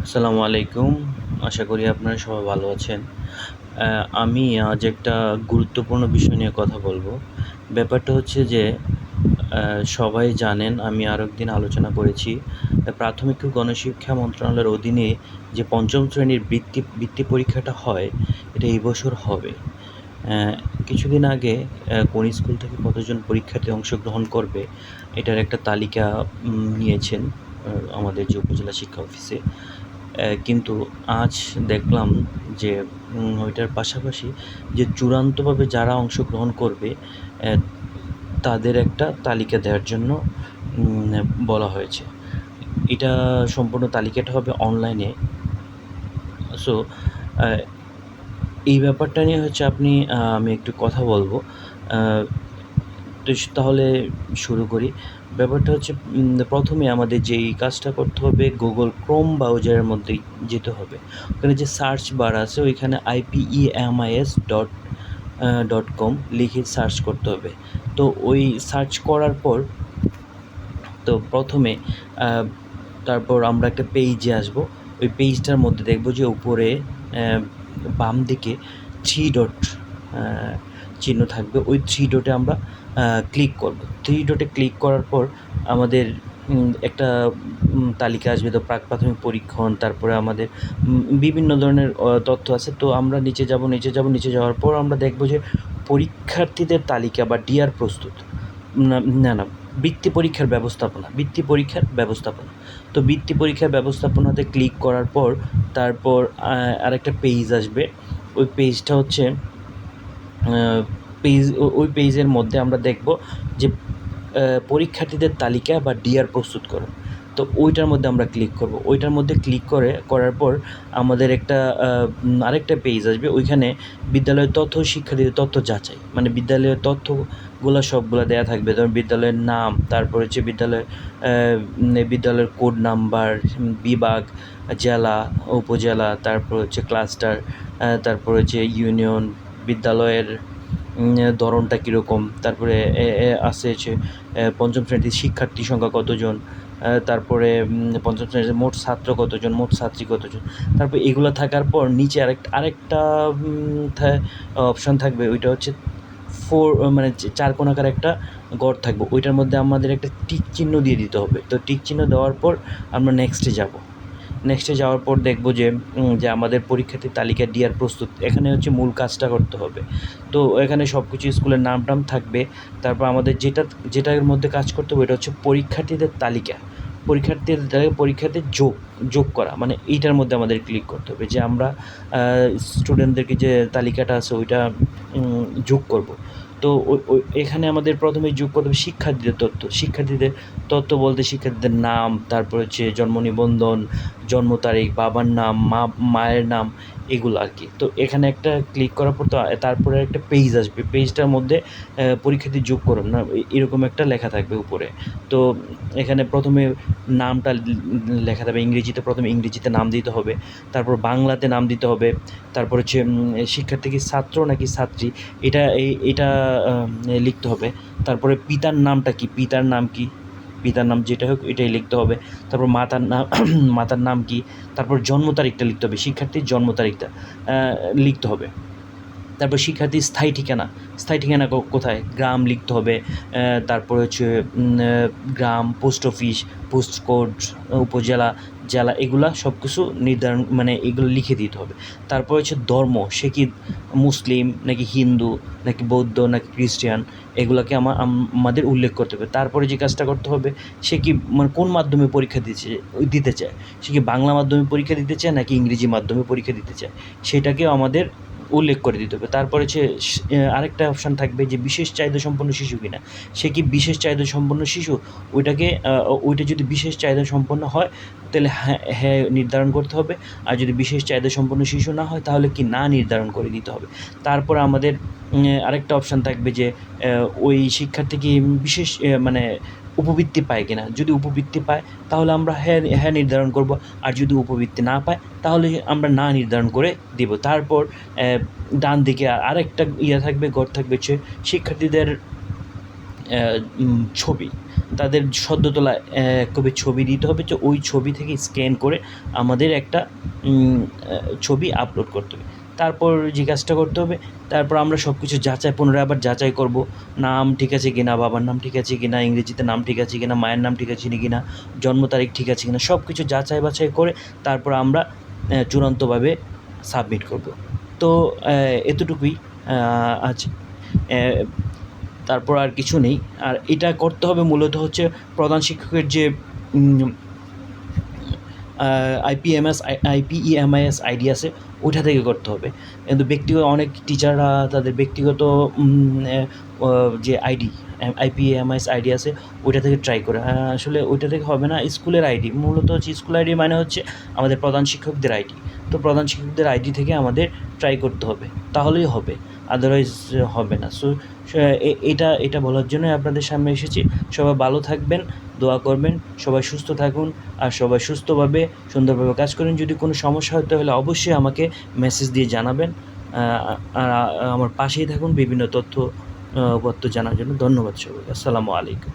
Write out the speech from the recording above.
আসসালামু আলাইকুম। আশা করি আপনারা সবাই ভালো আছেন। আমি আজ একটা গুরুত্বপূর্ণ বিষয় নিয়ে কথা বলব। ব্যাপারটা হচ্ছে যে সবাই জানেন আমি আরও একদিন আলোচনা করেছি। প্রাথমিক ও গণশিক্ষা মন্ত্রণালয়ের অধীনে যে ৫ম শ্রেণীর বৃত্তি পরীক্ষাটা হয়, এটা এই বছর হবে। কিছুদিন আগে কোন স্কুল থেকে কতজন পরীক্ষার্থী অংশগ্রহণ করবে, এটার একটা তালিকা নিয়েছেন আমাদের যে উপজেলা শিক্ষা অফিসে। কিন্তু আজ দেখলাম যে ওইটার পাশাপাশি যে চূড়ান্তভাবে যারা অংশগ্রহণ করবে তাদের একটা তালিকা দেওয়ার জন্য বলা হয়েছে। এটা সম্পূর্ণ তালিকাটা হবে অনলাইনে। সো এই ব্যাপারটা নিয়ে হচ্ছে আমি একটু কথা বলবো। তাহলে শুরু করি। ব্যাপারটা হচ্ছে প্রথমে আমাদের যেই কাজটা করতে হবে, Google Chrome ব্রাউজারের মধ্যেই যেতে হবে। ওখানে যে সার্চ বার আছে ওইখানে IPEMIS.com লিখে সার্চ করতে হবে। তো ওই সার্চ করার পর প্রথমে তারপর আমরা একটা পেজে আসবো। ওই পেজটার মধ্যে দেখব যে উপরে বাম দিকে 3 ডট চিহ্ন থাকবে। ওই 3 ডটে আমরা ক্লিক করব। 3 ডটে ক্লিক করার পর আমাদের একটা তালিকা আসবে। তো প্রাক-প্রাথমিক পরীক্ষণ, তারপরে আমাদের বিভিন্ন ধরনের তথ্য আছে। তো আমরা নিচে যাব, নিচে যাওয়ার পর আমরা দেখব যে পরীক্ষার্থীদের তালিকা বা ডিআর প্রস্তুত। না, বৃত্তি পরীক্ষার ব্যবস্থাপনা। তো বৃত্তি পরীক্ষার ব্যবস্থাপনাতে ক্লিক করার পর তারপর আরেকটা পেজ আসবে। ওই পেজটা হচ্ছে ওই পেজের মধ্যে আমরা দেখব যে পরীক্ষার্থীদের তালিকা বা ডিআর প্রস্তুত করো। তো ওইটার মধ্যে আমরা ক্লিক করব। ওইটার মধ্যে ক্লিক করার পর আমাদের আরেকটা পেজ আসবে। ওইখানে বিদ্যালয়ের তথ্য, শিক্ষার্থীদের তথ্য যাচাই, মানে বিদ্যালয়ের তথ্যগুলো সবগুলা দেয়া থাকবে। যেমন বিদ্যালয়ের নাম, তারপর হচ্ছে বিদ্যালয়ের কোড নাম্বার, বিভাগ, জেলা, উপজেলা, তারপর হচ্ছে ক্লাস্টার, তারপর হচ্ছে ইউনিয়ন, বিদ্যালয়ের ধরনটা কীরকম, তারপরে আছে হচ্ছে ৫ম শ্রেণীর শিক্ষার্থী সংখ্যা কতজন, তারপরে ৫ম শ্রেণীতে মোট ছাত্র কতজন, মোট ছাত্রী কতজন। তারপর এগুলো থাকার পর নিচে আরেকটা অপশান থাকবে। ওইটা হচ্ছে 4 মানে 4 কোণাকার একটা ঘর থাকবে। ওইটার মধ্যে আমাদের একটা টিক চিহ্ন দিয়ে দিতে হবে। তো টিক চিহ্ন দেওয়ার পর আমরা নেক্সটে যাব। নেক্সটে যাওয়ার পর দেখব যে আমাদের পরীক্ষার্থীর তালিকা ডিআর প্রস্তুত। এখানে হচ্ছে মূল কাজটা করতে হবে। তো এখানে সব কিছু স্কুলের নাম থাকবে। তারপর আমাদের যেটার মধ্যে কাজ করতে হবে এটা হচ্ছে পরীক্ষার্থীদের তালিকা। পরীক্ষার্থীর যোগ করা, মানে এইটার মধ্যে আমাদের ক্লিক করতে হবে যে আমরা স্টুডেন্টদেরকে যে তালিকাটা আছে ওইটা যোগ করব। তো এখানে আমাদের প্রথমে যোগ করতে হবে শিক্ষার্থীদের তথ্য বলতে শিক্ষার্থীদের নাম, তারপর হচ্ছে জন্ম নিবন্ধন, জন্ম তারিখ, বাবার নাম, মায়ের নাম, এগুলো আর কি। তো এখানে একটা ক্লিক করার পর তারপরে একটা পেজ আসবে। পেজটার মধ্যে পরীক্ষার্থী যোগ করুন না, এরকম একটা লেখা থাকবে উপরে। তো এখানে প্রথমে নামটা লেখা থাকবে ইংরেজিতে। প্রথমে ইংরেজিতে নাম দিতে হবে, তারপর বাংলাতে নাম দিতে হবে। তারপর হচ্ছে শিক্ষার্থী কি ছাত্র নাকি ছাত্রী, এটা লিখতে হবে। তারপরে পিতার নামটা কি, পিতার নাম যেটা হোক এটাই লিখতে হবে। তারপর মাতার নাম কি, তারপর জন্ম তারিখটা লিখতে হবে, শিক্ষার্থীর জন্ম তারিখটা লিখতে হবে। তারপর শিক্ষার্থীর স্থায়ী ঠিকানা কোথায়, গ্রাম লিখতে হবে। তারপর হচ্ছে গ্রাম, পোস্ট অফিস, পোস্ট কোড, উপজেলা, জেলা, এগুলা সব কিছু নির্ধারণ, মানে এগুলো লিখে দিতে হবে। তারপর হচ্ছে ধর্ম, সে কি মুসলিম নাকি হিন্দু নাকি বৌদ্ধ নাকি খ্রিস্টান, এগুলোকে আমাদের উল্লেখ করতে হবে। তারপরে যে কাজটা করতে হবে, সে কি মানে কোন মাধ্যমে পরীক্ষা দিতে চায়, সে কি বাংলা মাধ্যমে পরীক্ষা দিতে চায় নাকি ইংরেজি মাধ্যমে পরীক্ষা দিতে চায়, সেটাকেও আমাদের উল্লেখ করে দিতে হবে। তারপরে হচ্ছে আরেকটা অপশান থাকবে যে বিশেষ চাহিদা সম্পন্ন শিশু কিনা, সে কি বিশেষ চাহিদা সম্পন্ন শিশু, ওইটা যদি বিশেষ চাহিদা সম্পন্ন হয় তাহলে হ্যাঁ নির্ধারণ করতে হবে। আর যদি বিশেষ চাহিদা সম্পন্ন শিশু না হয় তাহলে কি না নির্ধারণ করে দিতে হবে। তারপর আমাদের আরেকটা অপশান থাকবে যে ওই শিক্ষার্থী কি বিশেষ মানে উপবৃত্তি পায় কিনা। যদি উপবৃত্তি পায় তাহলে আমরা হ্যাঁ নির্ধারণ করব। আর যদি উপবৃত্তি না পায় তাহলে আমরা না নির্ধারণ করে দিব। তারপর ডান দিকে আরেকটা থাকবে, ঘর থাকবে হচ্ছে শিক্ষার্থীদের ছবি, তাদের সদ্য তোলা কপি ছবি দিতে হবে। তো ওই ছবি থেকে স্ক্যান করে আমাদের একটা ছবি আপলোড করতে হবে। তারপর যে কাজটা করতে হবে, তারপর আমরা সব কিছু পুনরায় আবার যাচাই করব। নাম ঠিক আছে কিনা, বাবার নাম ঠিক আছে কিনা, ইংরেজিতে নাম ঠিক আছে কিনা, মায়ের নাম ঠিক আছে কিনা, জন্ম তারিখ ঠিক আছে কিনা, সব কিছু যাচাই বাছাই করে তারপর আমরা চূড়ান্তভাবে সাবমিট করব। তো এতটুকুই আজ তারপর আর কিছু নেই। আর এটা করতে হবে মূলত হচ্ছে প্রধান শিক্ষকের যে আইপিইএমআইএস আইডি আছে, ওইটা থেকে করতে হবে। কিন্তু ব্যক্তিগত অনেক টিচাররা তাদের ব্যক্তিগত যে আইপিইএমআইএস আইডি আছে, ওইটা থেকে ট্রাই করে। আসলে ওইটা থেকে হবে না, স্কুলের আইডি মূলত হচ্ছে, স্কুল আইডি মানে হচ্ছে আমাদের প্রধান শিক্ষকদের আইডি। তো প্রধান শিক্ষকদের আইডি থেকে আমাদের ট্রাই করতে হবে, তাহলেই হবে, আদারওয়াইজ হবে না। সো এটা বলার জন্যই আপনাদের সামনে এসেছি। সবাই ভালো থাকবেন, দোয়া করবেন, সবাই সুস্থ থাকুন, আর সবাই সুস্থভাবে সুন্দরভাবে কাজ করুন। যদি কোনো সমস্যা হয় তাহলে অবশ্যই আমাকে মেসেজ দিয়ে জানাবেন। আর আমার পাশেই থাকুন বিভিন্ন তথ্য জানার জন্য। ধন্যবাদ সবাইকে। আসসালামু আলাইকুম।